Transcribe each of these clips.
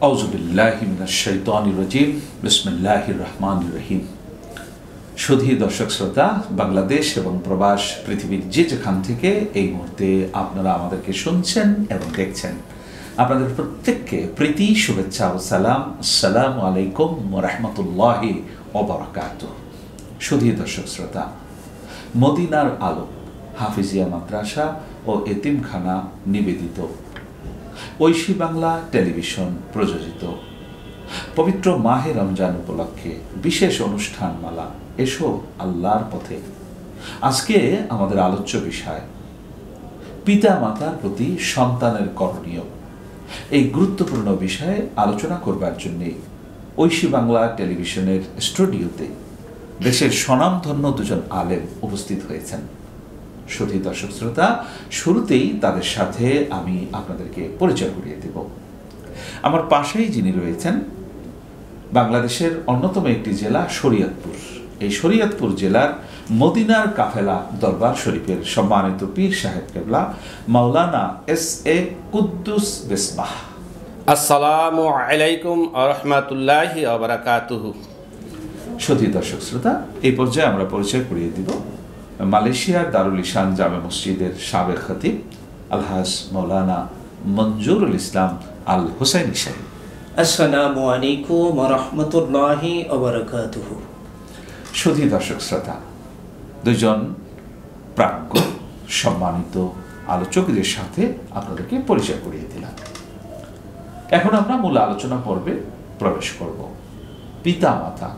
আউযুবিল্লাহি মিনাশ শাইতানির রাজিম বিসমিল্লাহির রহমানির রহিম। সুধী দর্শক শ্রোতা, বাংলাদেশ এবং প্রবাস পৃথিবীর যে যেখান থেকে এই মুহূর্তে আপনারা আমাদেরকে শুনছেন এবং দেখছেন, আপনাদের প্রত্যেককে প্রীতি, শুভেচ্ছা ও সালাম। আসসালামু আলাইকুম ওয়া রাহমাতুল্লাহি ওয়া বারাকাতুহু। সুধী দর্শক শ্রোতা, মদিনার আলো হাফিজিয়া মাদ্রাসা ও এতিমখানা নিবেদিত, ঐশী বাংলা টেলিভিশন প্রযোজিত পবিত্র মাহে রমজান উপলক্ষে বিশেষ অনুষ্ঠানমালা এসো আল্লাহর পথে। আজকে আমাদের আলোচ্য বিষয় পিতা মাতার প্রতি সন্তানের করণীয়। এই গুরুত্বপূর্ণ বিষয়ে আলোচনা করবার জন্যে ঐশী বাংলা টেলিভিশনের স্টুডিওতে দেশের স্বনামধন্য দুজন আলেম উপস্থিত হয়েছেন। সুধী দর্শক শ্রোতা, শুরুতেই তাদের সাথে আমি আপনাদেরকে পরিচয় করিয়ে দেব। আমার পাশেই যিনি রয়েছেন, বাংলাদেশের অন্যতম একটি জেলা শরীয়তপুর, এই শরীয়তপুর জেলার মদিনার কাফেলা দরবার শরীফের সম্মানিত পীর সাহেব কেবলা মাওলানা এস.এ. কুদ্দুস বিসবাহ। আসসালামু আলাইকুম ওয়া রাহমাতুল্লাহি ওয়া বারাকাতুহু। সুধী দর্শক শ্রোতা, এই পর্যায়ে আমরা পরিচয় করিয়ে দিব মালয়েশিয়ার দারুল ইসান জামে মসজিদের সাবেক খতিব আলহাজ মাওলানা মঞ্জুরুল ইসলাম আল হুসাইনি সাহেব। আসসালামু আলাইকুম ওয়া রাহমাতুল্লাহি ওয়া বারাকাতুহু। সুধী দর্শক শ্রোতা, দুজন প্রাজ্ঞ সম্মানিত আলোচকদের সাথে আপনাদেরকে পরিচয় করিয়ে দিলাম। এখন আমরা মূল আলোচনা পর্বে প্রবেশ করব। পিতা মাতা,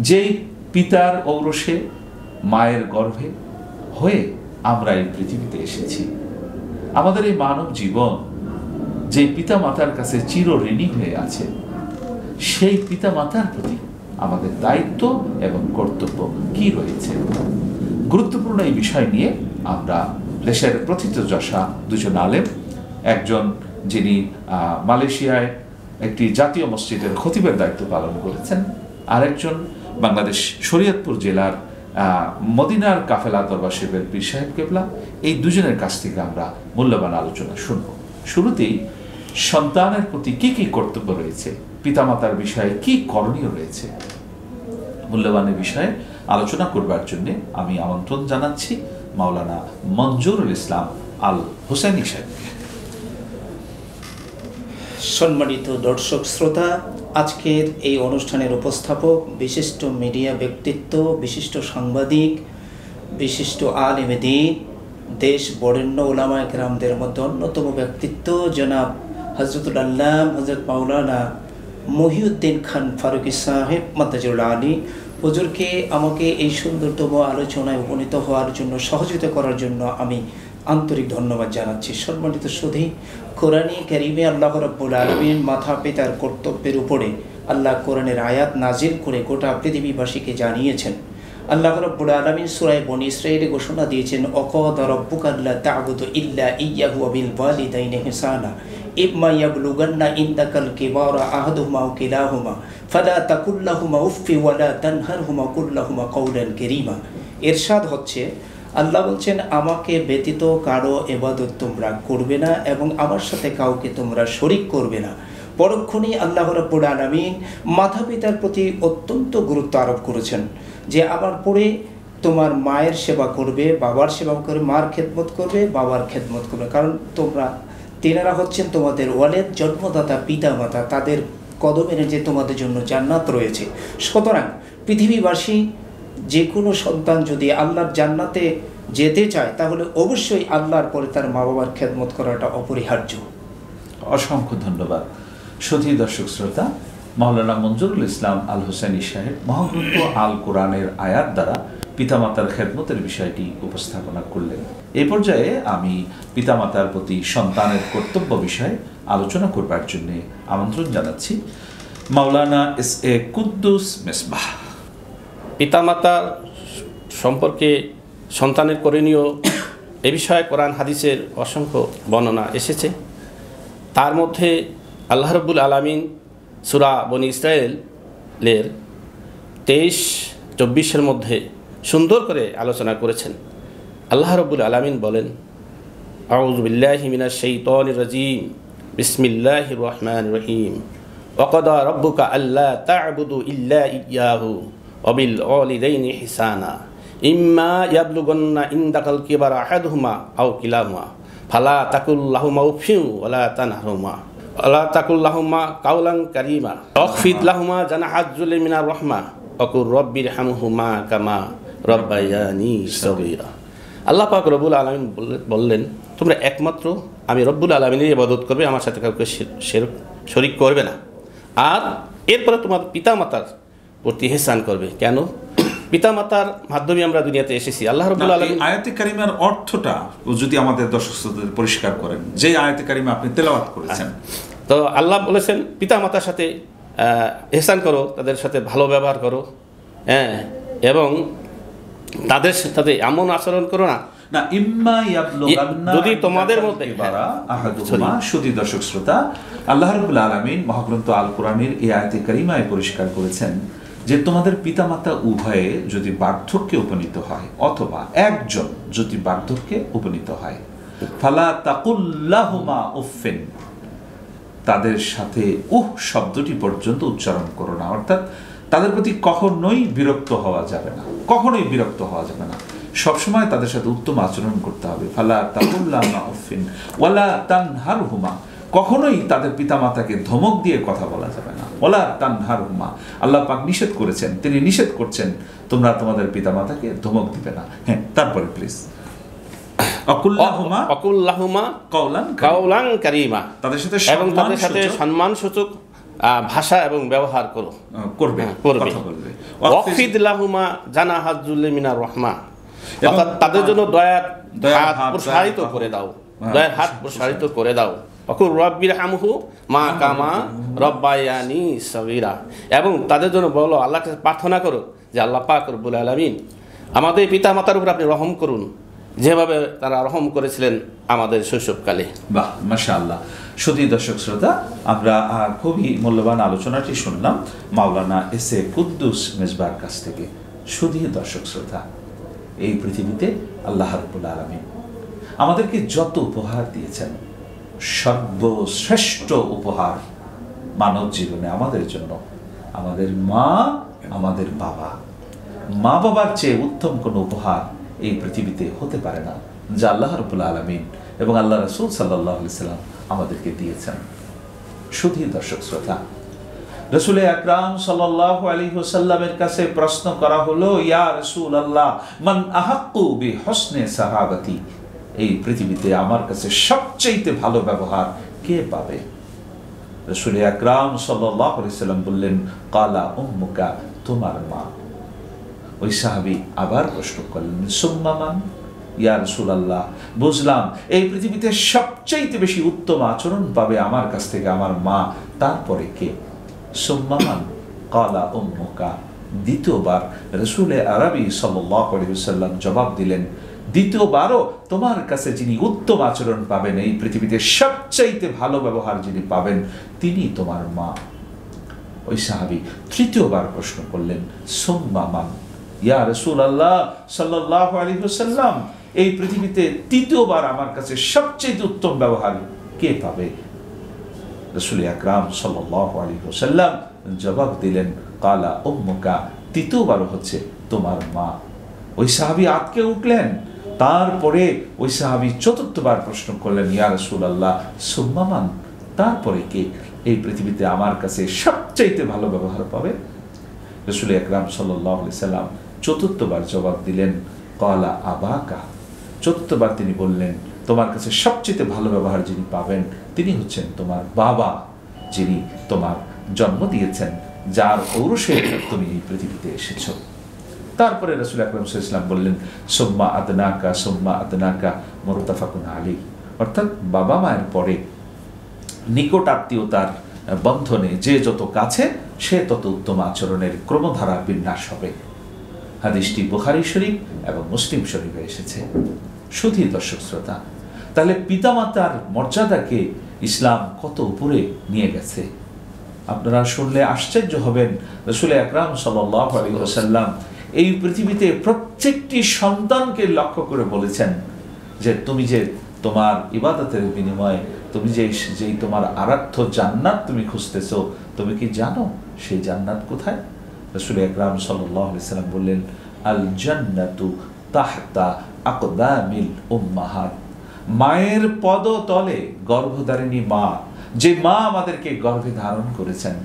যেই পিতার ঔরসে মায়ের গর্ভে হয়ে আমরা এই পৃথিবীতে এসেছি, আমাদের এই মানব জীবন যে পিতা মাতার কাছে চিরঋণী হয়ে আছে, সেই পিতা মাতার প্রতি আমাদের দায়িত্ব এবং কর্তব্য কি রয়েছে, গুরুত্বপূর্ণ এই বিষয় নিয়ে আমরা দেশের প্রথিতযশা দুজন আলেম, একজন যিনি মালয়েশিয়ায় একটি জাতীয় মসজিদের খতিবের দায়িত্ব পালন করেছেন, আরেকজন বাংলাদেশ শরীয়তপুর জেলার মদিনার কাফেলা দরবার শরীফের পীর সাহেব কেবলা, এই দুজনের কাছ থেকে আমরা মূল্যবান আলোচনা শুনব। শুরুতেই সন্তানের প্রতি কি কি কর্তব্য রয়েছে, পিতামাতার বিষয়ে কি করণীয় রয়েছে, মূল্যবানের বিষয়ে আলোচনা করবার জন্য আমি আমন্ত্রণ জানাচ্ছি মাওলানা মঞ্জুরুল ইসলাম আল হুসাইনি সাহেবকে। সম্মানিত দর্শক শ্রোতা, আজকের এই অনুষ্ঠানের উপস্থাপক বিশিষ্ট মিডিয়া ব্যক্তিত্ব, বিশিষ্ট সাংবাদিক, বিশিষ্ট আলেম দ্বীন, দেশ বরেণ্য উলামায়ে কেরামদের মধ্যে অন্যতম ব্যক্তিত্ব জনাব হযরতুল আল্লাম হযরত মাওলানা মহিউদ্দিন খান ফারুকী সাহেব মাদ্দাজিউল আলী হুজুরকে আমাকে এই সুন্দরতম আলোচনায় উপনীত হওয়ার জন্য সহযোগিতা করার জন্য আমি আন্তরিক ধন্যবাদ জানাচ্ছি। সম্মানিত সুধী, কোরআনে কারিমে আল্লাহ রাব্বুল আলামিন মাতা পিতার কর্তব্যের উপরে আল্লাহ কোরআনের আয়াত নাজিল করে গোটা পৃথিবীবাসীকে জানিয়েছেন। আল্লাহ রাব্বুল আলামিন সূরা বনী ইসরাঈলে ঘোষণা দিয়েছেন, ওয়াকাদা রাব্বুকা আল্লা তা'বুদু ইল্লা ইয়্যাহু ওয়া বিল ওয়ালিদাইনি ইহসানা ইম্মা ইয়াবলুগান্না ইনদাকাল কিবারা আহাদুহুমা আও কিলাহুমা ফালা তাকুল লাহুমা উফফি ওয়া লা তানহারহুমা কুল লাহুমা কাওলান কারীমা। ইরশাদ হচ্ছে, আল্লাহ বলছেন, আমাকে ব্যতীত কারো ইবাদত তোমরা করবে না এবং আমার সাথে কাউকে তোমরা শরীক করবে না। পরক্ষণেই আল্লাহ রাব্বুল আলামিন মাতা পিতার প্রতি অত্যন্ত গুরুত্ব আরোপ করেছেন যে আমার পরে তোমার মায়ের সেবা করবে, বাবার সেবা করবে, মার খেদমত করবে, বাবার খেদমত করবে, কারণ তেনারা হচ্ছেন তোমাদের ওয়ালেদ, জন্মদাতা পিতা মাতা, তাদের কদমের যে তোমাদের জন্য জান্নাত রয়েছে। সুতরাং পৃথিবীবাসী যে কোনো সন্তান যদি আল্লাহর জান্নাতে যেতে চায় তাহলে অবশ্যই আল্লাহর পরে তার মা বাবার খেদমত করাটা অপরিহার্য। অসংখ্য ধন্যবাদ। সুধী দর্শক শ্রোতা, মাওলানা মঞ্জুরুল ইসলাম আল হুসাইনি সাহেব মহাগ্রন্থ আল কোরআনের আয়াত দ্বারা পিতামাতার খেদমতের বিষয়টি উপস্থাপনা করলেন। এই পর্যায়ে আমি পিতামাতার প্রতি সন্তানের কর্তব্য বিষয়ে আলোচনা করবার জন্য আমন্ত্রণ জানাচ্ছি মাওলানা এস.এ. কুদ্দুস মিসবাহ। পিতামাতা সম্পর্কে সন্তানের করণীয় এ বিষয়ে কোরআন হাদিসের অসংখ্য বর্ণনা এসেছে। তার মধ্যে আল্লাহ রাব্বুল আলামিন সূরা বনী ইসরাঈলের 23-24 মধ্যে সুন্দর করে আলোচনা করেছেন। আল্লাহ রাব্বুল আলামিন বলেন, আউযু বিল্লাহি মিনাশ শাইতানির রাজীম, বিসমিল্লাহির রহমানির রহিম। ওয়াকাদা রাব্বুকা আল্লা তা'বুদু ইল্লা ইয়্যাহু ওয়া বিল ওয়ালিদাইনি ইহসানা ইম্মা ইয়াবলুগান্না ইনদাকাল কিবারা আহাদুহুমা আও কিলাহুমা ফালা তাকুল লাহুমা উফিন ওয়ালা তানহারহুমা ওয়ালা তাকুল লাহুমা কাওলান কারীমা ওয়াখফিদ লাহুমা জানাহাজ যুলি মিনার রাহমা ওয়াকুর রাব্বিরহামহুমা কামা রাব্বায়ানি সগীরা। আল্লাহ পাক রব্বুল আলামিন বললেন, তোমরা একমাত্র আমি রব্বুল আলামিনের ইবাদত করবে, আমার সাথে কাউকে শরীক করবে না। আর এরপরে তোমার পিতামাতার প্রতি ইহসান করবে। কেন? পিতামাতার মাধ্যমে আমরা দুনিয়াতে এসেছি। আল্লাহ রাব্বুল আলামিন আয়াতে কারিমার অর্থটা যদি আমাদের দর্শক শ্রোতাদের পরিষ্কার করেন, যে আয়াতে কারিমা আপনি তেলাওয়াত করেছেন। তো আল্লাহ বলেছেন পিতামাতার সাথে ইহসান করো, তাদের সাথে ভালো ব্যবহার করো, হ্যাঁ, এবং তাদের সাথে এমন আচরণ করো না যদি তোমাদের মধ্যে শুধু দর্শক শ্রোতা, আল্লাহ রাব্বুল আলামিন মহাগ্রন্থ আল কোরআনের এই আয়াতে কারিমায় পরিষ্কার করেছেন যে তোমাদের পিতামাতা উভয়ে যদি বার্ধক্যে উপনীত হয় অথবা একজন যদি বার্ধক্যে উপনীত হয়, ফালা তাকুল লাহুমা উফিন, তাদের সাথে শব্দটি পর্যন্ত উচ্চারণ করো না। অর্থাৎ তাদের প্রতি কখনোই বিরক্ত হওয়া যাবে না, কখনোই বিরক্ত হওয়া যাবে না, সবসময় তাদের সাথে উত্তম আচরণ করতে হবে। ফালা তাকুল লাহুমা উফিন ওয়ালা তানহারহুমা, কখনোই তাদের পিতামাতাকে ধমক দিয়ে কথা বলা যাবে না। ওয়ালা তানহারহুমা, আল্লাহ পাক নিষেধ করেছেন, তিনি নিষেধ করছেন তোমরা তোমাদের পিতামাতাকে ধমক দিবে না। হ্যাঁ, তারপরে প্লিজ অকুল্লাহুমা কাওলান কারীমা, তাদের সাথে সম্মানসূচক ভাষা এবং ব্যবহার করবে। ওয়াকফিদ লাহুমা জানাহাজ যুলি মিনার রাহমা, অর্থাৎ তাদের জন্য দয়ার হাত প্রসারিত করে দাও, দয়ার হাত প্রসারিত করে দাও। ওয়াকুর রাব্বিরহামহু মা কামা রাব্বায়ানি সগীরা, এবং তাদের জন্য বলো, আল্লাহর কাছে প্রার্থনা করো যে আল্লাহ পাক রব্বুল আলামিন আমাদের পিতামাতার উপর আপনি রহম করুন, যেভাবে তারা রহম করেছিলেন আমাদের শৈশবকালে। বাহ, মাশাআল্লাহ। শুধু দর্শক শ্রোতা, আমরা খুবই মূল্যবান আলোচনাটি শুনলাম মাওলানা এস এ কুদ্দুস মেজবার কাছ থেকে। শুধু দর্শক শ্রোতা, এই পৃথিবীতে আল্লাহ রাব্বুল আলামিন আমাদেরকে যত উপহার দিয়েছেন, সর্বশ্রেষ্ঠ উপহার মানব জীবনে আমাদের জন্য আমাদের মা, আমাদের বাবা। মা বাবার চেয়ে উত্তম কোনো উপহার এই পৃথিবীতে হতে পারে না, যা আল্লাহ রাব্বুল আলামিন এবং আল্লাহ রাসূল সাল্লাল্লাহু আলাইহি সাল্লাম আমাদেরকে দিয়েছেন। শুধু দর্শক শ্রোতা, রাসূল আকরাম সাল্লাল্লাহু আলাইহি ওয়াসাল্লামের কাছে প্রশ্ন করা হলো, ইয়া রাসূলুল্লাহ মান আহাক্কু বিহুসনি সাহাবাতি, এই পৃথিবীতে আমার কাছে সবচেয়ে ভালো ব্যবহার কে পাবে? রাসূল আকরাম সাল্লাল্লাহু আলাইহি সাল্লাম বললেন, কালা উম্মুকা, তোমার মা। ওই সাহাবী আবার প্রশ্ন করলেন, সুম্মা মান? ইয়া রাসূলুল্লাহ, বুঝলাম এই পৃথিবীতে সবচেয়ে বেশি উত্তম আচরণ পাবে আমার কাছ থেকে আমার মা, তারপরে কে? সুম্মা মান? কালা উম্মুকা। দ্বিতীয়বার রাসূল আরবি সাল্লাল্লাহু আলাইহি ওয়াসাল্লাম জবাব দিলেন, দ্বিতীয়বারও তোমার কাছে যিনি উত্তম আচরণ পাবেন, এই পৃথিবীতে সবচাইতে ভালো ব্যবহার যিনি পাবেন, তিনি তোমার মা। ওই সাহাবী তৃতীয়বার প্রশ্ন করলেন, সুম্মা মান? ইয়া রাসূলুল্লাহ সাল্লাল্লাহু আলাইহি ওয়াসাল্লাম, এই পৃথিবীতে তৃতীয়বার আমার কাছে সবচেয়ে উত্তম ব্যবহার কে পাবে? রাসূল আকরাম সাল্লাল্লাহু আলাইহি ওয়াসাল্লাম জবাব দিলেন, কালা উম্মুকা, তৃতীয়বার হচ্ছে তোমার মা। ওই সাহাবী আটকে উঠলেন। তারপরে ওই সাহাবী চতুর্থবার প্রশ্ন করলেন, ইয়া রাসূলুল্লাহ সুম্মা মান? তারপরে কে এই পৃথিবীতে আমার কাছে সবচাইতে ভালো ব্যবহার পাবে? রাসূল আকরাম সাল্লাল্লাহু আলাইহি সাল্লাম চতুর্থবার জবাব দিলেন, কালা আবাকা। চতুর্থবার তিনি বললেন, তোমার কাছে সবচেয়ে ভালো ব্যবহার যিনি পাবেন তিনি হচ্ছেন তোমার বাবা, যিনি তোমার জন্ম দিয়েছেন, যার ঔরসে তুমি এই পৃথিবীতে এসেছো। তারপরে রাসূল আকরাম সাল্লাল্লাহু আলাইহি ওয়াসাল্লাম বললেন, সুম্মা আদনাকা সুম্মা আদনাকা, মুত্তাফাকুন আলাইহি। অর্থাৎ বাবা মায়ের পরে নিকট আত্মীয়তার বন্ধনে যে যত কাছে, সে তত উত্তম আচরণের ক্রমধারা বিন্যাস হবে। হাদিসটি বুখারী শরীফ এবং মুসলিম শরীফে এসেছে। শুধু দর্শক শ্রোতা, তাহলে পিতামাতার মর্যাদাকে ইসলাম কত উপরে নিয়ে গেছে আপনারা শুনলে আশ্চর্য হবেন। রাসূল আকরাম সাল্লাল্লাহু আলাইহি ওয়াসাল্লাম এই পৃথিবীতে প্রত্যেকটি সন্তানকে লক্ষ্য করে বলেছেন যে তুমি যে তোমার ইবাদতের বিনিময়ে তুমি যেই তোমার আরাধ্য জান্নাত তুমি খুঁজতেছো, তুমি কি জানো সেই জান্নাত কোথায়? রাসূল আকরাম সাল্লাল্লাহু আলাইহি সাল্লাম বললেন, আল জান্নাতু তাহতা আকদামিল উম্মাহাত। মায়ের পদতলে, গর্ভধারিণী মা, যে মা আমাদেরকে গর্ভে ধারণ করেছেন,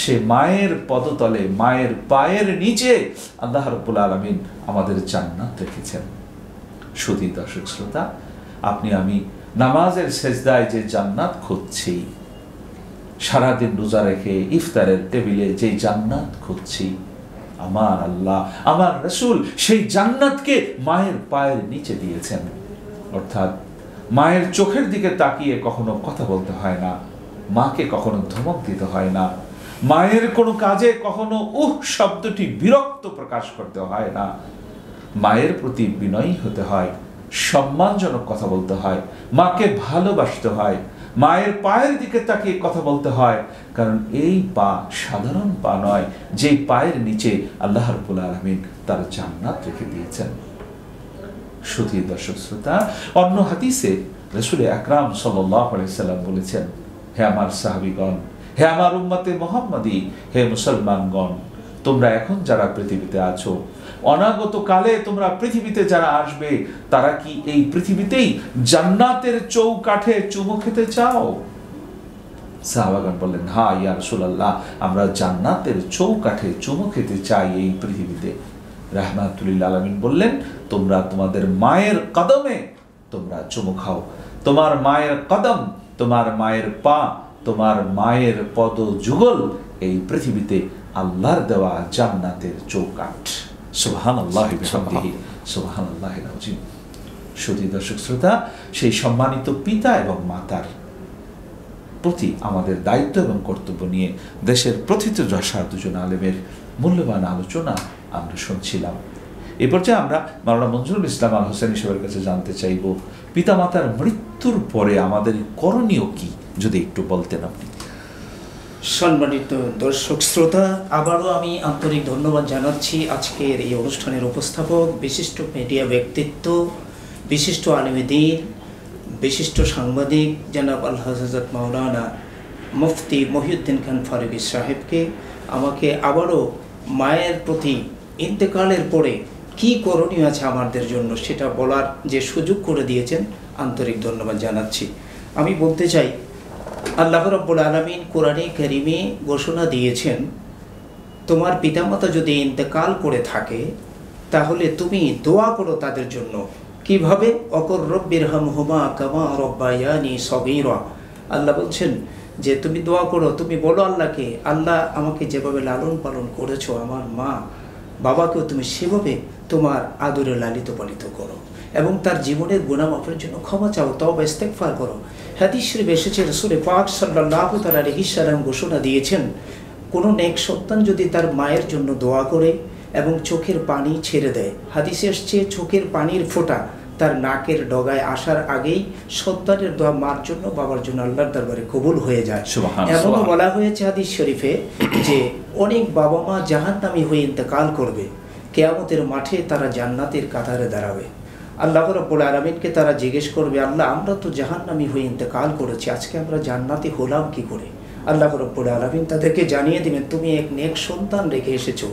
সে মায়ের পদতলে, মায়ের পায়ের নিচে আল্লাহ রাব্বুল আলামিন আমাদের জান্নাত রেখেছেন। শুধু দর্শক শ্রোতা, আপনি আমি নামাজের সেজদায় যে জান্নাত খুঁজছি, সারাদিন রোজা রেখে ইফতারের টেবিলে যে জান্নাত খুঁজছি, আমার আল্লাহ, আমার রাসূল সেই জান্নাতকে মায়ের পায়ের নিচে দিয়েছেন। অর্থাৎ মায়ের চোখের দিকে তাকিয়ে কখনো কথা বলতে হয় না, মাকে কখনো ধমক দিতে হয় না, মায়ের কোনো কাজে কখনো শব্দটি বিরক্ত প্রকাশ করতে হয় না। মায়ের প্রতি বিনয়ী হতে হয়, সম্মানজনক কথা বলতে হয়, মাকে ভালোবাসতে হয়, মায়ের পায়ের দিকে তাকিয়ে কথা বলতে হয়। কারণ এই পা সাধারণ পা নয়, যে পায়ের নিচে আল্লাহ রাব্বুল আলামিন তার জান্নাত রেখে দিয়েছেন। শুধু দর্শক শ্রোতা, অন্য হাদিসে রাসূল আকরাম সাল্লাল্লাহু আলাইহি সাল্লাম বলেছেন, হে আমার সাহাবীগণ, হে আমার উম্মতে মুহাম্মাদি, হে মুসলমানগণ, তোমরা এখন যারা পৃথিবীতে আছো, অনাগত কালে তোমরা পৃথিবীতে যারা আসবে, তারা কি এই পৃথিবীতেই জান্নাতের চৌকাঠে চুমু খেতে চাও? সাহাবাগণ বললেন, হ্যাঁ ইয়া রাসূলুল্লাহ, আমরা জান্নাতের চৌকাঠে চুমু খেতে চাই এই পৃথিবীতে। রাহমাতুল লিল আলামিন বললেন, তোমরা তোমাদের মায়ের কদমে তোমরা চুমু খাও। তোমার মায়ের কদম, তোমার মায়ের পা, তোমার মায়ের পদ যুগল এই পৃথিবীতে আল্লাহর দেওয়া জান্নাতের চৌকাঠ। সুবহানাল্লাহি বিহামদিহি, সুবহানাল্লাহিল আযীম। শুধু দর্শক শ্রোতা, সেই সম্মানিত পিতা এবং মাতার প্রতি আমাদের দায়িত্ব এবং কর্তব্য নিয়ে দেশের প্রথিতযশা দুজন আলেমের মূল্যবান আলোচনা আমরা শুনছিলাম। এ পর্যায়ে আমরা মাওলানা মনজুরুল ইসলাম আল হোসেনী সাহেবের কাছে জানতে চাইব, পিতামাতার মৃত্যুর পরে আমাদের করণীয় কি, যদি একটু বলতেন আপনি। সম্মানিত দর্শক শ্রোতা, আবারও আমি আন্তরিক ধন্যবাদ জানাচ্ছি আজকের এই অনুষ্ঠানের উপস্থাপক, বিশিষ্ট মিডিয়া ব্যক্তিত্ব, বিশিষ্ট আলেমে দ্বীন, বিশিষ্ট সাংবাদিক জনাব আল হযরত মাওলানা মুফতি মহিউদ্দিন খান ফারুকী সাহেবকে। আমাকে আবারও মায়ের প্রতি ইন্তেকালের পরে কি করণীয় আছে আমাদের জন্য সেটা বলার যে সুযোগ করে দিয়েছেন, আন্তরিক ধন্যবাদ জানাচ্ছি। আমি বলতে চাই, আল্লাহ রাব্বুল আলামিন কোরআনে কারিমে ঘোষণা দিয়েছেন, তোমার পিতামাতা যদি ইন্তেকাল করে থাকে তাহলে তুমি দোয়া করো তাদের জন্য। কিভাবে? অকর রব্বিরহামহুমা কামা রব্বায়ানি সগীরা। আল্লাহ বলছেন যে তুমি দোয়া করো, তুমি বলো আল্লাহকে, আল্লাহ আমাকে যেভাবে লালন পালন করেছো, আমার মা বাবাকেও তুমি সেভাবে তোমার আদরে লালিত পালিত করো, এবং তার জীবনের গুনাহ মাফের জন্য ক্ষমা চাও, তওবা ইস্তেগফার করো। হাদিস শরীফে এসেছে, রাসূল পাক সাল্লাল্লাহু তাআলা আলাইহি সাল্লাম ঘোষণা দিয়েছেন, কোনো নেক সন্তান যদি তার মায়ের জন্য দোয়া করে এবং চোখের পানি ছেড়ে দেয়, হাদিসে আসছে চোখের পানির ফোঁটা তার নাকের ডগায় আসার আগেই সন্তানের দোয়া মার জন্য বাবার জন্য আল্লাহর দরবারে কবুল হয়ে যায়। এমনও বলা হয়েছে হাদিস শরীফে যে অনেক বাবা মা জাহান্নামী হয়ে ইন্তেকাল করবে, কিয়ামতের মাঠে তারা জান্নাতের কাতারে দাঁড়াবে। আল্লাহ রাব্বুল আলামিনকে তারা জিজ্ঞেস করবে, আল্লাহ আমরা তো জাহান্নামী হয়ে ইন্তেকাল করেছি, আজকে আমরা জান্নাতি হলাম কি করে? আল্লাহ রাব্বুল আলামিন তাদেরকে জানিয়ে দিবেন, তুমি এক নেক সন্তান রেখে এসেছো,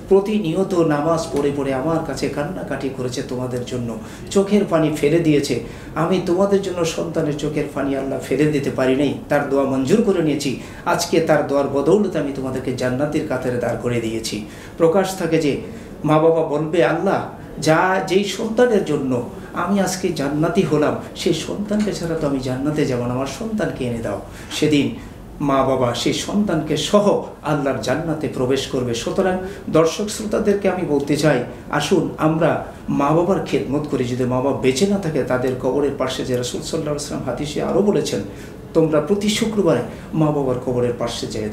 প্রতিনিয়ত নামাজ পড়ে পড়ে আমার কাছে কান্নাকাটি করেছে তোমাদের জন্য, চোখের পানি ফেলে দিয়েছে। আমি তোমাদের জন্য সন্তানের চোখের পানি আল্লাহ ফেলে দিতে পারি নাই, তার দোয়া মঞ্জুর করে নিয়েছি। আজকে তার দোয়ার বদৌলতে আমি তোমাদেরকে জান্নাতের কাতারে দাঁড় করে দিয়েছি। প্রকাশ থাকে যে মা বাবা বলবে, আল্লাহ যেই সন্তানের জন্য আমি আজকে জান্নাতি হলাম, সেই সন্তানকে ছাড়া তো আমি জান্নাতে যাব না, আমার সন্তানকে এনে দাও। সেদিন মা বাবা সেই সন্তানকে সহ আল্লাহর জান্নাতে প্রবেশ করবে। সুতরাং দর্শক শ্রোতাদেরকে আমি বলতে চাই, আসুন আমরা মা বাবার খেদমত করি। যদি মা বাবা বেঁচে না থাকে, তাদের কবরের পাশে যে রাসূল সাল্লাল্লাহু আলাইহি ওয়াসাল্লাম হাদিসে আরও বলেছেন, তোমরা প্রতি শুক্রবারে মা বাবার কবরের পাশে যেয়ে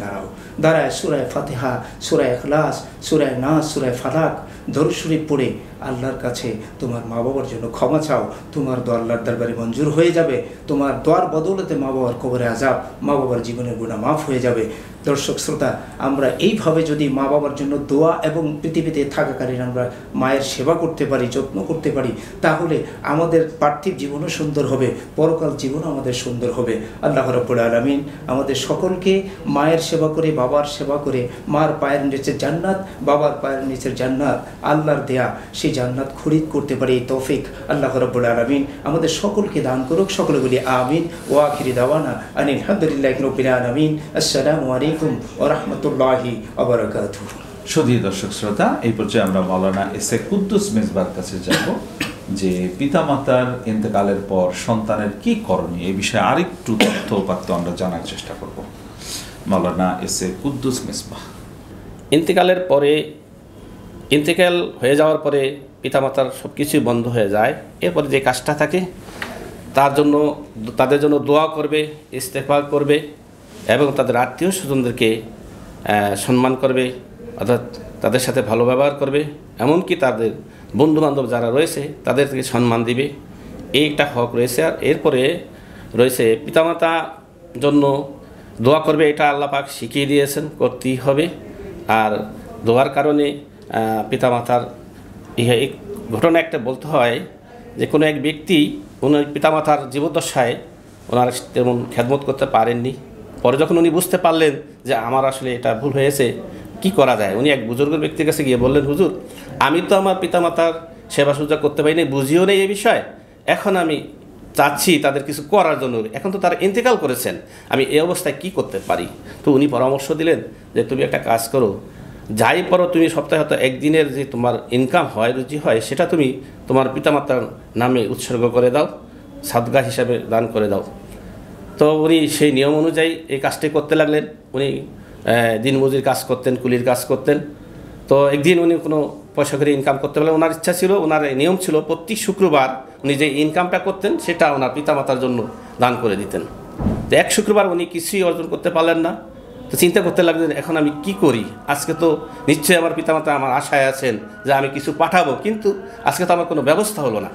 দাঁড়ায় সূরা ফাতিহা, সূরা ইখলাস, সূরা নাস, সূরা ফালাক দরুদ শরীফ পড়ে আল্লাহর কাছে তোমার মা বাবার জন্য ক্ষমা চাও। তোমার দোয়া আল্লাহর দরবারে মঞ্জুর হয়ে যাবে। তোমার দোয়ার বদৌলতে মা বাবার কবরে আযাব, মা বাবার জীবনের গুনাহ মাফ হয়ে যাবে। দর্শক শ্রোতা, আমরা এইভাবে যদি মা বাবার জন্য দোয়া এবং পৃথিবীতে থাকাকালীন আমরা মায়ের সেবা করতে পারি, যত্ন করতে পারি, তাহলে আমাদের পার্থিব জীবনও সুন্দর হবে, পরকাল জীবনও আমাদের সুন্দর হবে। আল্লাহ রাব্বুল আলামিন আমাদের সকলকে মায়ের সেবা করে, বাবার সেবা করে, মার পায়ের নিচের জান্নাত, বাবার পায়ের নিচের জান্নাত, আল্লাহর দেয়া সেই জান্নাত খরিদ করতে পারে এই তৌফিক আল্লাহ রাব্বুল আলামিন আমাদের সকলকে দান করুক। সকলে বলি আমিন। ওয়া আখিরি দাওয়ানা আনিল হামদুলিল্লাহি রাব্বিল আলামিন। আসসালামু আলাইকুম ওয়া রাহমাতুল্লাহি ওয়া বারাকাতুহু। সুধী দর্শক শ্রোতা, এই পর্যায়ে আমরা মাওলানা এস এ কুদ্দুস মেজবার কাছে যাব যে পিতামাতার ইন্তেকালের পর সন্তানের কি করণীয়, এই বিষয়ে আরেকটু তথ্য উপাত্ত আমরা জানার চেষ্টা করব। মাওলানা এস এ কুদ্দুস মেজবাহ। ইন্তেকালের পরে, ইন্তেকাল হয়ে যাওয়ার পরে পিতামাতার সব কিছুই বন্ধ হয়ে যায়। এরপরে যে কাজটা থাকে তাদের জন্য দোয়া করবে, ইস্তেগফার করবে এবং তাদের আত্মীয় স্বজনদেরকে সম্মান করবে, অর্থাৎ তাদের সাথে ভালো ব্যবহার করবে, এমনকি তাদের বন্ধুবান্ধব যারা রয়েছে তাদেরকে সম্মান দিবে। এই একটা হক রয়েছে। আর এরপরে রয়েছে পিতামাতা জন্য দোয়া করবে, এটা আল্লাহ পাক শিখিয়ে দিয়েছেন, করতেই হবে। আর দোয়ার কারণে পিতামাতার এই ঘটনা একটা বলতে হয় যে কোনো এক ব্যক্তি উনি পিতামাতার জীবদ্দশায় ওনার তেমন খেদমত করতে পারেননি। পরে যখন উনি বুঝতে পারলেন যে আমার আসলে এটা ভুল হয়েছে, কি করা যায়, উনি এক বুজুর্গ ব্যক্তির কাছে গিয়ে বললেন, হুজুর, আমি তো আমার পিতামাতার সেবা সুজা করতে পারিনি, বুঝিও নেই এই বিষয়, এখন আমি চাচ্ছি তাদের কিছু করার জন্য, এখন তো তারা ইন্তেকাল করেছেন, আমি এই অবস্থায় কি করতে পারি। তো উনি পরামর্শ দিলেন যে তুমি একটা কাজ করো, যাই পরো তুমি সপ্তাহে হয়তো একদিনের যে তোমার ইনকাম হয়, রুজি হয়, সেটা তুমি তোমার পিতামাতার নামে উৎসর্গ করে দাও, সাদগা হিসাবে দান করে দাও। তো উনি সেই নিয়ম অনুযায়ী এই কাজটি করতে লাগলেন। উনি দিনমজুর কাজ করতেন, কুলির কাজ করতেন। তো একদিন উনি কোনো পয়সা করে ইনকাম করতে পারলেন। ওনার ইচ্ছা ছিল, ওনার নিয়ম ছিল প্রতি শুক্রবার উনি যে ইনকামটা করতেন সেটা ওনার পিতামাতার জন্য দান করে দিতেন। তো এক শুক্রবার উনি কিছুই অর্জন করতে পারলেন না। তো চিন্তা করতে লাগলেন, এখন আমি কি করি, আজকে তো নিশ্চয়ই আমার পিতামাতা আমার আশায় আছেন যে আমি কিছু পাঠাবো, কিন্তু আজকে তো আমার কোনো ব্যবস্থা হলো না।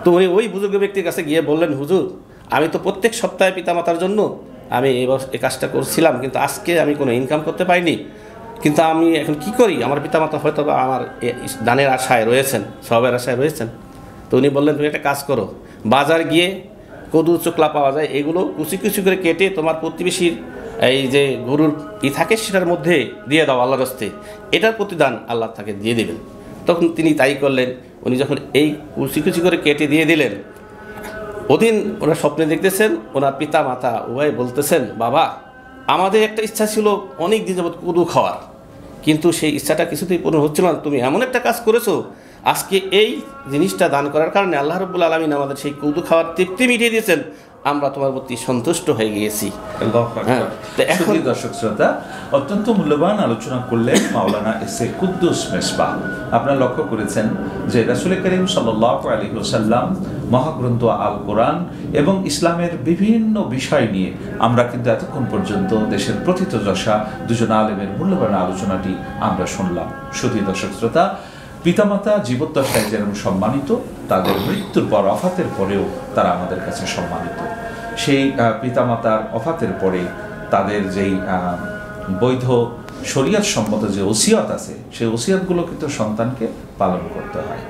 তো উনি ওই বুজুর্গ ব্যক্তির কাছে গিয়ে বললেন, হুজুর, আমি তো প্রত্যেক সপ্তাহে পিতামাতার জন্য আমি এই কাজটা করছিলাম, কিন্তু আজকে আমি কোনো ইনকাম করতে পারিনি, কিন্তু আমি এখন কি করি, আমার পিতামাতা হয়তো বা আমার দানের আশায় রয়েছেন, সবের আশায় রয়েছেন। তো উনি বললেন, তুমি একটা কাজ করো, বাজার গিয়ে কদু চোকলা পাওয়া যায়, এগুলো কুচি কুচি করে কেটে তোমার প্রতিবেশীর এই যে গরুর থাকে সেটার মধ্যে দিয়ে দাও আল্লাহর রাস্তায়, এটার প্রতিদান আল্লাহ তাকে দিয়ে দেবেন। তখন তিনি তাই করলেন। উনি যখন এই কুচি কুচি করে কেটে দিয়ে দিলেন, ওদিন ওনার স্বপ্নে দেখতেছেন ওনার পিতা মাতা উভয় বলতেছেন, বাবা, আমাদের একটা ইচ্ছা ছিল অনেক দিন যাবত কদু খাওয়ার, কিন্তু সেই ইচ্ছাটা কিছুতেই পূরণ হচ্ছিল না, তুমি এমন একটা কাজ করেছো, আজকে এই জিনিসটা দান করার কারণে আল্লাহ রাব্বুল আলামিন আমাদের সেই কদু খাওয়ার তৃপ্তি মিটিয়ে দিয়েছেন, আমরা তোমার প্রতি সন্তুষ্ট হয়ে গিয়েছি। এখন দর্শক শ্রোতা, অত্যন্ত মূল্যবান আলোচনা করলেন মাওলানা এস এ কুদ্দুস মেজবাহ। আপনারা লক্ষ্য করেছেন যে রাসূল করিম সাল্লাল্লাহু আলাইহি ওয়াসাল্লাম, মহাগ্রন্থ আল কোরআন এবং ইসলামের বিভিন্ন বিষয় নিয়ে আমরা কিন্তু এতক্ষণ পর্যন্ত দেশের প্রথিতযশা দুজন আলেমের মূল্যবান আলোচনাটি আমরা শুনলাম। সুধী দর্শক শ্রোতা, পিতামাতা জীবদ্দশায় যেরকম সম্মানিত, তাদের মৃত্যুর পর অফাতের পরেও তারা আমাদের কাছে সম্মানিত। সেই পিতামাতার অফাতের পরে তাদের যেই বৈধ শরীয়ত সম্মত যে ওসিয়ত আছে, সেই ওসিয়তগুলো কিন্তু সন্তানকে পালন করতে হয়।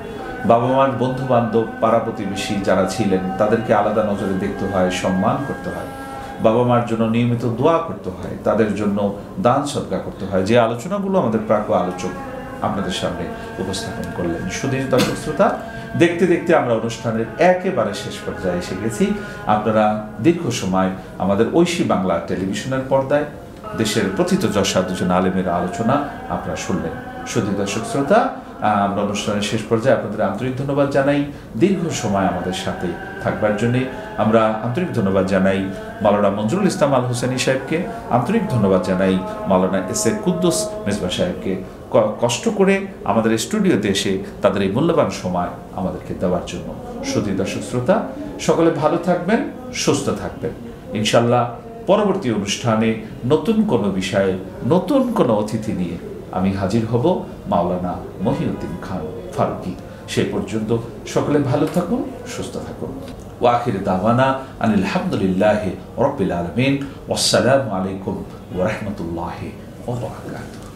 বাবা মার বন্ধু বান্ধব, পাড়া প্রতিবেশী যারা ছিলেন তাদেরকে আলাদা নজরে দেখতে হয়, সম্মান করতে হয়। বাবা মার জন্য নিয়মিত দোয়া করতে হয়, তাদের জন্য দান সদকা করতে হয়। যে আলোচনাগুলো আমাদের প্রাজ্ঞ আলোচক আপনাদের সামনে উপস্থাপন করলেন। সুধী দর্শক শ্রোতা, দেখতে দেখতে আমরা অনুষ্ঠানের একেবারে শেষ পর্যায়ে এসে গেছি। আপনারা দীর্ঘ সময় আমাদের ঐশী বাংলা টেলিভিশনের পর্দায় দেশের প্রথিতযশা দুজন আলেমের আলোচনা আপনারা শুনলেন। সুধী দর্শক শ্রোতা, আমরা অনুষ্ঠানের শেষ পর্যায়ে আপনাদের আন্তরিক ধন্যবাদ জানাই দীর্ঘ সময় আমাদের সাথে থাকবার জন্যে। আমরা আন্তরিক ধন্যবাদ জানাই মাওলানা মঞ্জুরুল ইসলাম আল হোসেনী সাহেবকে, আন্তরিক ধন্যবাদ জানাই মাওলানা এস এ কুদ্দুস মেজবাহ সাহেবকে, কষ্ট করে আমাদের স্টুডিওতে এসে তাদের এই মূল্যবান সময় আমাদেরকে দেওয়ার জন্য। সুধী দর্শক শ্রোতা, সকলে ভালো থাকবেন, সুস্থ থাকবেন। ইনশাল্লাহ পরবর্তী অনুষ্ঠানে নতুন কোনো বিষয়ে, নতুন কোনো অতিথি নিয়ে আমি হাজির হব, মাওলানা মহিউদ্দিন খান ফারুকী। সে পর্যন্ত সকলে ভালো থাকুন, সুস্থ থাকুন। ওয়া আখিরু দাওয়ানা আনিল হামদুলিল্লাহি রাব্বিল আলামিন। ওয়াসসালামু আলাইকুম ওয়া রাহমাতুল্লাহি ওয়া বারাকাতুহু।